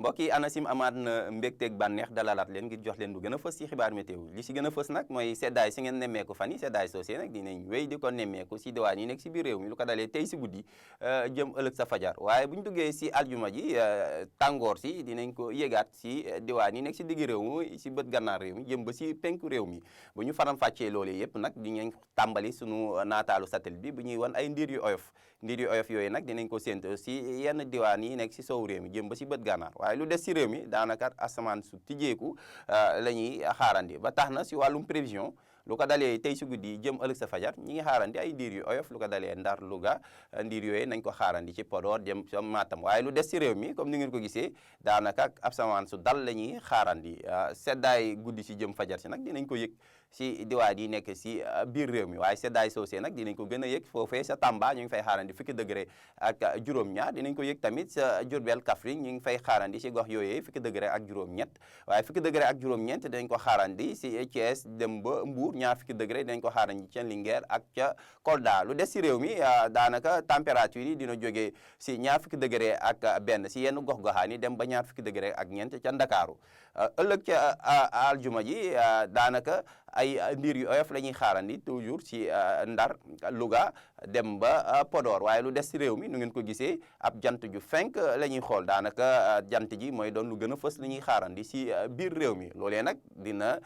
mbokk yi ANACIM amaat na mbégteeg bànneex dalalaat leen ngir jox leen lu gën a fës ci xibaar météo li ci gën a fës nag mooy seddaay si ngeen nemmeeku fan yi seddaay soosé nag dinañ wéy di ko nemmeeku si diwaan yi nekk si biir réew mi lu ko dalee tey si guddi jëm ëllëg sa fajar waaye bu ñu duggee si aljuma ji tàngoor si dinañ ko yëgaat si diwaan yi nekk si digg réew mi si bët gànnaar réew mi jëm ba si penku réew mi bu ñu faram fàccee loolu yëpp nag dinañ tàmbali sunu naataalu satellite bi bu ñuy wan ay ndiir yu oyof yooyu nag dinañ ko séntu si yenn diwaan yi nekk si sow réew mi jëm ba si bët gànnaar waaye lu des si réew mi daanaka asamaan su tijjeeku la ñuy xaarandi ba tax na si wàllum prévision lu ko dalee tey si guddi jëm ëllëg sa fajar ñi ngi xaarandi ay ndiir yu oyof lu ko dalee Ndar Louga ndiir yooyu nañ ko xaarandi ci Podor jëm sa Matam waaye lu des si réew mi comme ni ngeen ko gisee daanaka asamaan su dal la ñuy xaarandi seddaay guddi si jëm fajar si nag dinañ ko yëg si diwaan yi nekk si biir réew mi waaye seddaay soosé nag dinañ ko gën a yëg foofee sa Tamba ñu ngi fay xaarandi fukki degré ak juróom-ñaar dinañ ko yëg tamit sa Diourbel Kaffrine ñu ngi fay xaarandi si gox yooyee fukki degré ak juróom-ñett waaye fukki degré ak juróom-ñeent dinañ ko xaarandi si Thiès dem ba Mbour ñaar fukki degré dinañ ko xaarandi ca Linguère ak ca Kolda lu des si réew mi daanaka température yi dina jógee si ñaar fukki degré ak benn si yenn gox-goxaan yi dem ba ñaar fukki degré ak ñeent ca Ndakaaru ëllëg ca aljuma ji daanaka ay ndiir yu oyof la ñuy xaarandi toujours si Ndar Louga dem ba Podor waaye lu des si réew mi nu ngeen ko gisee ab jant ju fenk la ñuy xool daanaka jant ji mooy doon lu gën a fës la ñuy xaarandi si biir réew mi loolee nag dina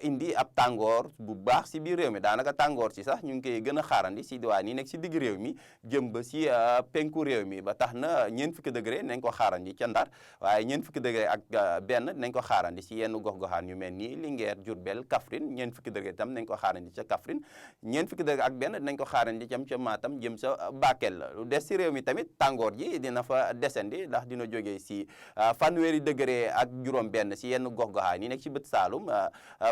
indi ab tàngoor bu baax si biir réew mi daanaka tàngoor si sax ñu ngi koy gën a xaarandi si diwaan yi nekk si digg réew mi jëm ba si penku réew mi ba tax na ñeent fukki degré nañ ko xaarandi ca Ndar waaye ñeent fukki degré ak benn nañ ko xaarandi si yenn gox-goxaan yu mel ni Linguère Diourbel Kaffrine ñeent fukki degré tam nañ ko xaarandi ca Kaffrine ñeent fukki degré ak benn nañ ko xaarandi cam ca Matam jëm sa Bakel lu des si réew mi tamit tàngoor ji dina fa descendi ndax dina jógee si fanweeri degré ak juróom benn si yenn gox-goxaan yi nekk si bët Saalum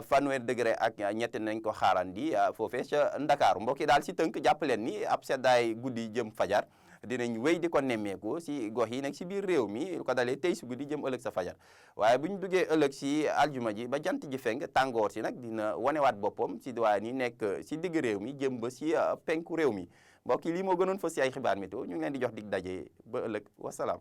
fanweeri degré ak ñett nañ ko xaarandi foofee ca Ndakaaru mbokk yi daal si tënk jàpp leen ni ab seddaay guddi jëm fajar dinañ wéy di ko nemmeeku si gox yi nekk si biir réew mi lu ko dalee tey si guddi jëm ëllëg sa fajar waaye bu ñu duggee ëllëg si aljuma ji ba jant ji feng tàngoor si nag dina wanewaat boppam si diwaan yi nekk si digg réew mi jëm ba si penku réew mi mbokk yi lii moo gënoon fa si ay xibaar météo ñu ngi leen di jox dig daje ba ëllëg wasalaam